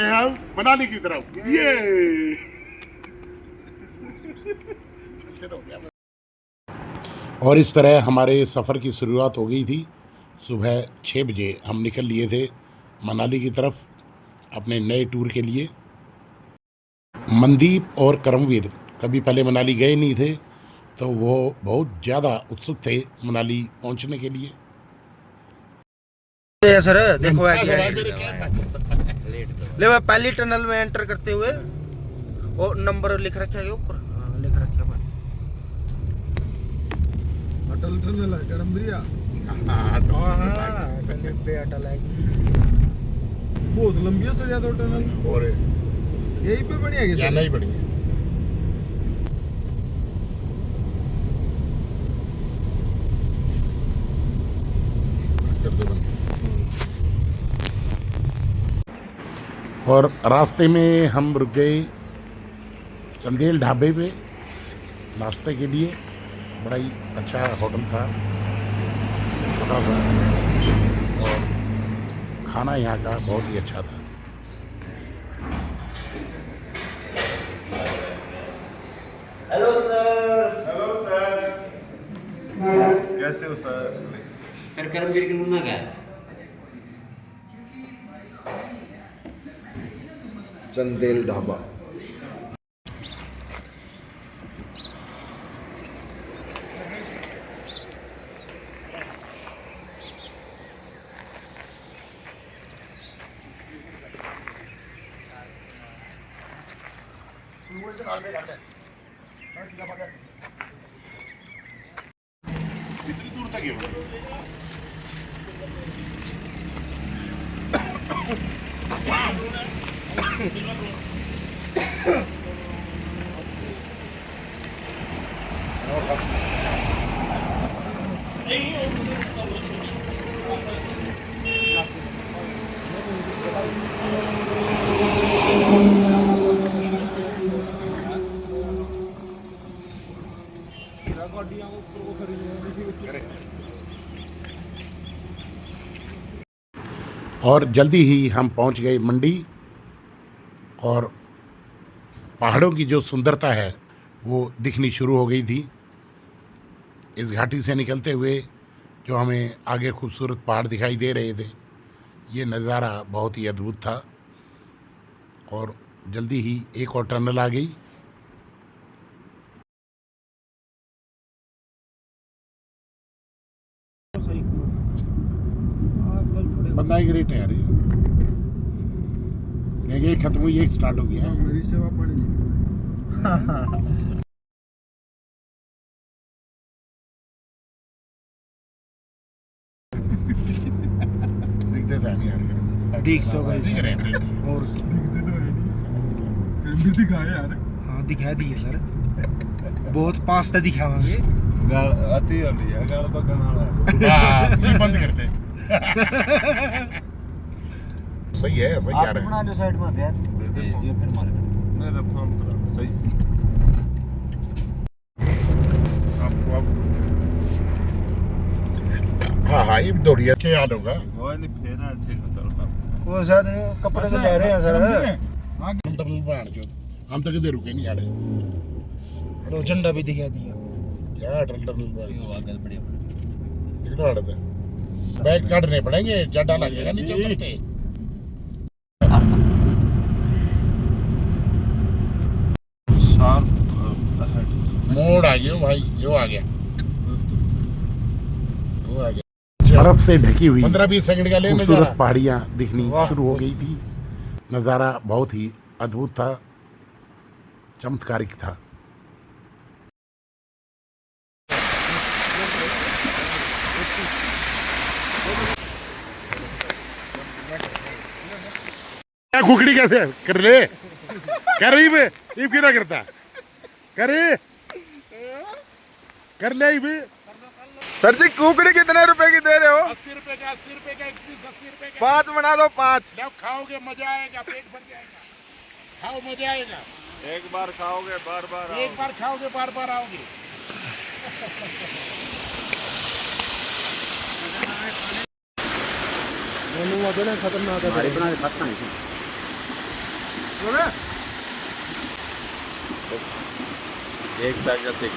हैं हम मनाली की तरफ। ये हो गया। और इस तरह हमारे सफ़र की शुरुआत हो गई थी। सुबह 6 बजे हम निकल लिए थे मनाली की तरफ अपने नए टूर के लिए। मनदीप और करमवीर कभी पहले मनाली गए नहीं थे, तो वो बहुत ज़्यादा उत्सुक थे मनाली पहुंचने के लिए। सर देखो ले भाई, पहली टनल में एंटर करते हुए और नंबर लिख रखा है ऊपर, लिख रखा है अटल टनल है करमबिया। अटल पे अटल है, बहुत लंबी है सर ज्यादा टनल, और यही पे बनी है क्या? नहीं बनी है। और रास्ते में हम रुक गए चंदेल ढाबे पे नाश्ते के लिए। बड़ा ही अच्छा होटल था, छोटा सा, और खाना यहाँ का बहुत ही अच्छा था। Hello sir. हेलो सर, कैसे हो सर? सर करमवीर की मुन्ना का चंदेल ढाबा। इतनी दूर तक है। और जल्दी ही हम पहुंच गए मंडी, और पहाड़ों की जो सुंदरता है वो दिखनी शुरू हो गई थी। इस घाटी से निकलते हुए जो हमें आगे खूबसूरत पहाड़ दिखाई दे रहे थे, ये नज़ारा बहुत ही अद्भुत था। और जल्दी ही एक और टनल आ गई। बंदा एक रेट है यार, एक खत्म हुई एक स्टार्ट हो गया। मेरी सेवा पड़ी दिखते थे नहीं यार, दिख तो गई दिख रहे हैं और दिखते तो है नहीं, दिखाए यार। हाँ दिखा दिए सर, बहुत पास तक दिखावांगे। गाल आती होती है, गाल पकड़ने वाला बस ये बंद करते। सही है, सही आ रहा है। बना लो साइड में यार, भेज दियो फिर मार मेरा फोन करा सही। आपको अब हाँ ये दौड़िया के याद होगा। वो नहीं फेरा थे चलता। वो शायद कपड़े तो ले रहे हैं सर। हम तो किधर रुके नहीं यार। तो झंडा भी दिखा दिया। क्या बढ़िया बैग काटने पड़ेंगे, जड्डा लगेगा नीचे उतरते। मोड़ आ गया भाई, जो आ गया वो आ गया। बर्फ से ढकी हुई 15-20 सेकंड का खूबसूरत पहाड़ियाँ दिखनी शुरू हो गई थी। नज़ारा बहुत ही अद्भुत था, चमत्कारिक था। क्या खुखड़ी कैसे कर ले कर रही बे ये क्यों ना करता करे कर ले भी। सर जी कुकड़ी कितने रुपए की दे रहे हो? 80 रुपए का, 80 रुपए का, 80 रुपए का। 5 बना दो, 5। जब खाओगे मजा आएगा, पेट भर जाएगा। खाओ मजा आएगा। एक बार खाओगे बार बार एक बार खाओगे बार बार आओगे। खतरनाक है। एक ताकत के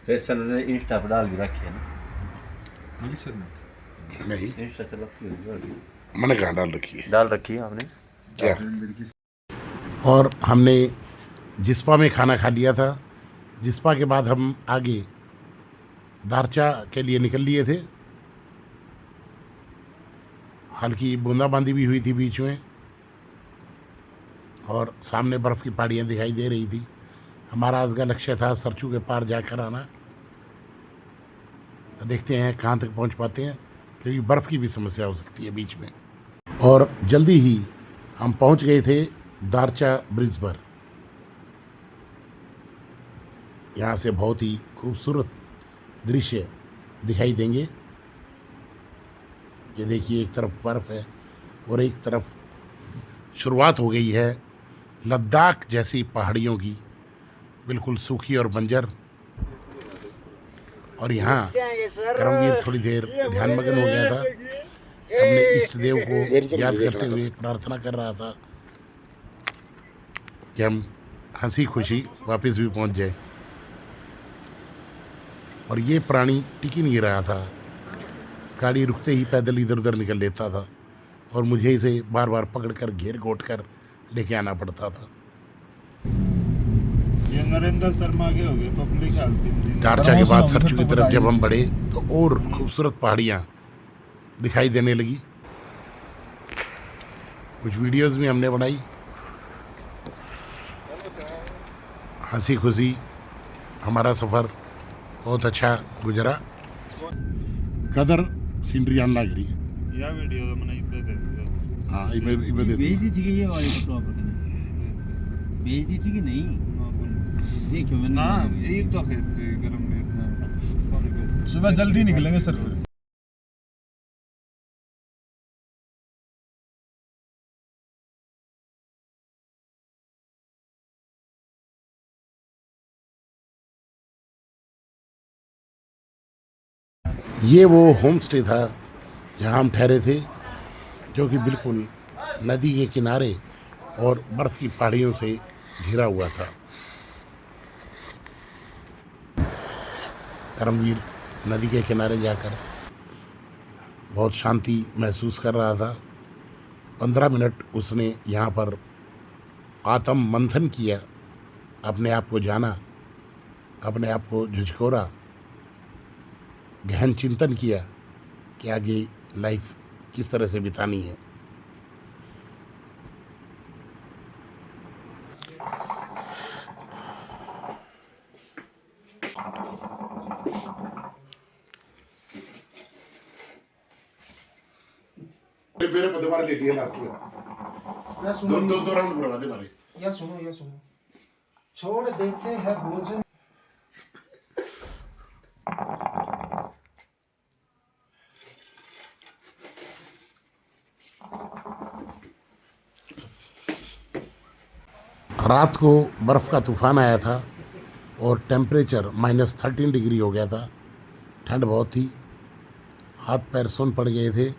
फिर सर ने इंस्टा पर डाल भी रखी है ना। नहीं, इंस्टा चलाती है, मैंने कहाँ डाल रखी है? डाल रखी है आपने क्या? और हमने जिस्पा में खाना खा लिया था। जिस्पा के बाद हम आगे दारचा के लिए निकल लिए थे। हल्की बूंदाबांदी भी हुई थी बीच में और सामने बर्फ़ की पहाड़ियाँ दिखाई दे रही थी। हमारा आज का लक्ष्य था सरचू के पार जाकर आना। तो देखते हैं कहाँ तक पहुँच पाते हैं, क्योंकि बर्फ़ की भी समस्या हो सकती है बीच में। और जल्दी ही हम पहुँच गए थे दारचा ब्रिज पर। यहाँ से बहुत ही खूबसूरत दृश्य दिखाई देंगे। ये देखिए, एक तरफ बर्फ़ है और एक तरफ शुरुआत हो गई है लद्दाख जैसी पहाड़ियों की, बिल्कुल सूखी और बंजर। और यहाँ करमवीर थोड़ी देर ध्यानमग्न हो गया था, अपने इष्ट देव को याद करते हुए प्रार्थना कर रहा था कि हम हंसी खुशी वापस भी पहुँच जाए। और ये प्राणी टिक ही नहीं रहा था, गाड़ी रुकते ही पैदल इधर उधर निकल लेता था और मुझे इसे बार बार पकड़कर घेर घोट कर लेके आना पड़ता था। ये नरेंद्र शर्मा के हो गए पब्लिक हेल्थ। दारचा के बाद सरचू की तरफ जब हम बढ़े तो और खूबसूरत पहाड़ियाँ दिखाई देने लगी। कुछ वीडियोस भी हमने बनाई। हंसी खुशी हमारा सफ़र बहुत अच्छा गुजरा। कदर सीनरी आन लग रही है। या वीडियो तो मैंने इधर दे दिया। हाँ, इमे दे भेज दी थी कि ये वाली फोटो आपने भेज दी थी कि नहीं? देखियो मैंने ना ये तो खेत से गरम में सुबह जल्दी निकलेंगे सर फिर। ये वो होम स्टे था जहाँ हम ठहरे थे, जो कि बिल्कुल नदी के किनारे और बर्फ़ की पहाड़ियों से घिरा हुआ था। करमवीर नदी के किनारे जाकर बहुत शांति महसूस कर रहा था। 15 मिनट उसने यहाँ पर आत्म मंथन किया, अपने आप को जाना, अपने आप को झिझकोरा, गहन चिंतन किया कि आगे लाइफ किस तरह से बितानी है। मेरे दोबारा ले दिए लास्ट में दो राउंड करवा दे मारे। या सुनो छोड़ देते हैं भोजन। रात को बर्फ़ का तूफ़ान आया था और टेम्परेचर -13 डिग्री हो गया था। ठंड बहुत थी, हाथ पैर सुन पड़ गए थे।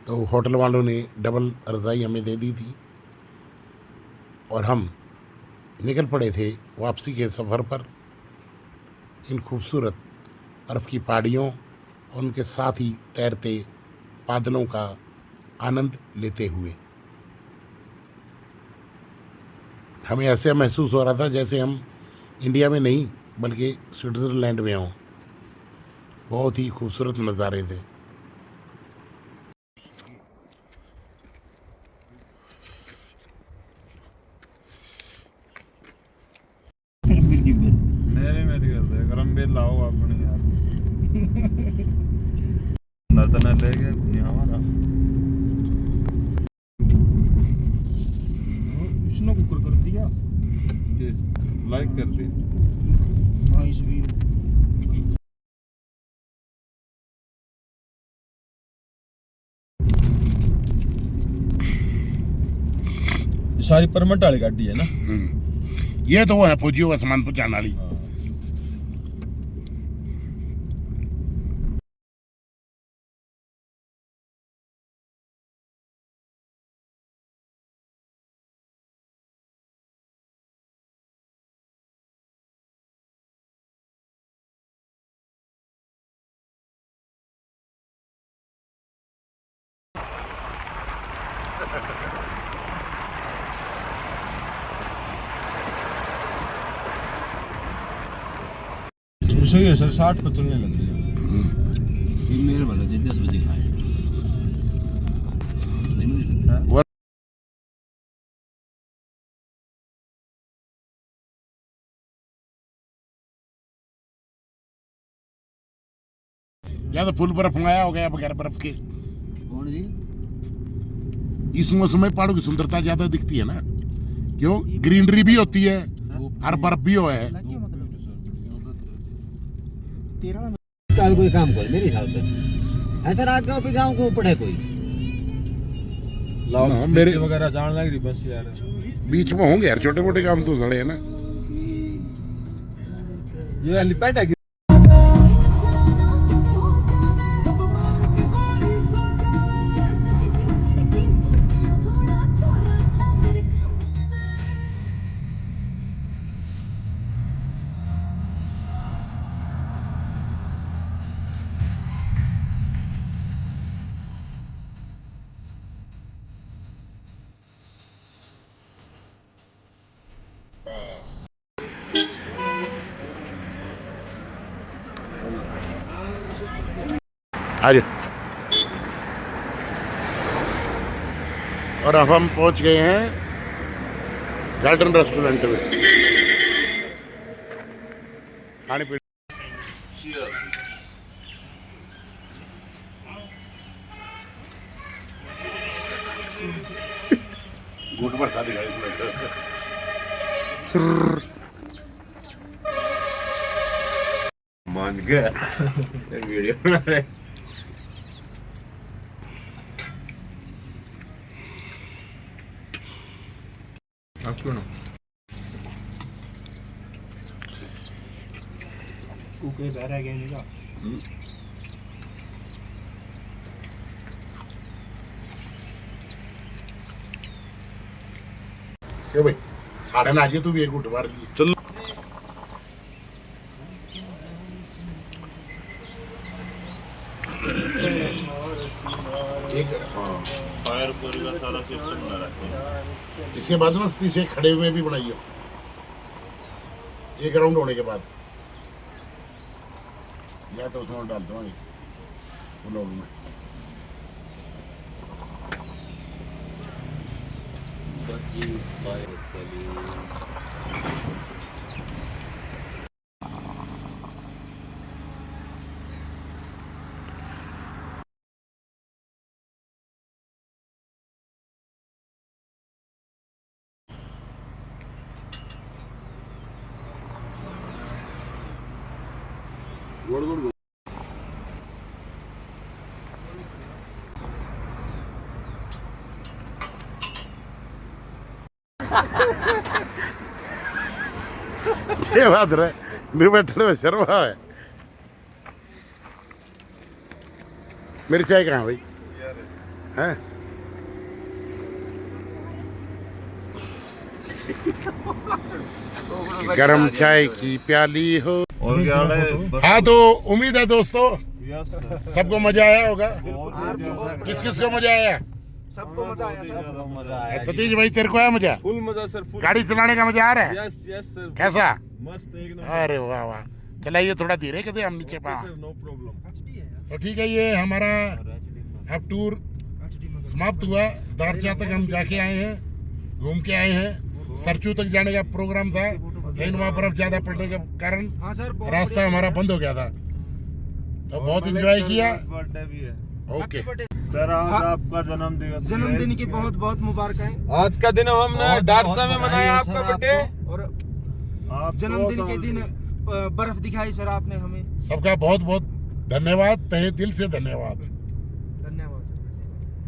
तो होटल वालों ने डबल रज़ाई हमें दे दी थी और हम निकल पड़े थे वापसी के सफ़र पर, इन खूबसूरत बर्फ़ की पहाड़ियों और उनके साथ ही तैरते बादलों का आनंद लेते हुए। हमें ऐसे महसूस हो रहा था जैसे हम इंडिया में नहीं बल्कि स्विट्ज़रलैंड में हों। बहुत ही खूबसूरत नज़ारे थे। मेरी गल है गरम बेल लाओ अपने यार नदन ले गए दुनिया हमारा उसने कुकर कर दिया। लाइक कर दे। हाँ इस भी सारी परमिट वाली गाड़ी है ना। ये तो वो है फौजियों का सामान पहुँचाने वाली। सही है सर 60 पर चलने लग रही ये मेरे वाला 10 बजे खाए नहीं मुझे लगता है। या तो फुल बर्फ मंगाया हो गया बगैर बर्फ के। कौन जी? इस मौसम में पहाड़ों की सुंदरता ज्यादा दिखती है ना, क्यों? ग्रीनरी भी होती है और बर्फ भी हो है। कल कोई काम कर मेरे हिसाब से ऐसा रात गांव पे गांव को ऊपर है कोई लाल मेरे वगैरह जान लग रही बस यार। बीच में होंगे यार छोटे मोटे काम तो सड़े हैं ना। ये हेलीपैड है आज और अब हम पहुंच गए हैं गार्डन रेस्टोरेंट में खाने पीने। घूट पर खा दिखाई मान गया वीडियो बना रहे। आप क्यों ना कुके बैरा गया नहीं का क्यों भाई खाने ना आइए तू भी एक घूट मार लिए चल। एक फायर का सारा सिस्टम बना रखा है। इसके बाद ना से खड़े हुए भी बनाइए एक राउंड होने के बाद, या तो उसमें डाल दूंगा ब्लॉग में। गुड़ गुड़ गुड़। ये बात रहे निर्बैठने में शर्मा है। मेरी चाय कहाँ भाई हैं? गरम चाय की प्याली हो। और क्या है? हाँ तो उम्मीद है दोस्तों सबको मजा आया होगा। किस किस को मजा आया? सबको मजा आया सर। सतीश भाई तेरे को आया मजा? फुल मजा सर फुल। गाड़ी चलाने का मजा आ रहा है? यस यस सर कैसा? मस्त एक नंबर अरे वाह वाह, चलाइए थोड़ा धीरे कहते हम नीचे पा। Sir no problem. तो ठीक है, ये हमारा अब टूर समाप्त हुआ। दारचा तक हम जाके आए हैं, घूम के आए हैं। सरचू तक जाने का प्रोग्राम था लेकिन वहाँ बर्फ ज्यादा पड़ने के कारण हाँ सर, बहुत रास्ता हमारा बंद हो गया था। तो बहुत एंजॉय किया। बर्थडे भी है ओके सर। आज आपका जन्मदिवस जन्मदिन की बहुत बहुत मुबारक आज का दिन हमने डारचा में मनाया आपका बर्थडे। और आप जन्मदिन के दिन बर्फ दिखाई सर आपने हमें। सबका बहुत बहुत धन्यवाद, तहे दिल से धन्यवाद।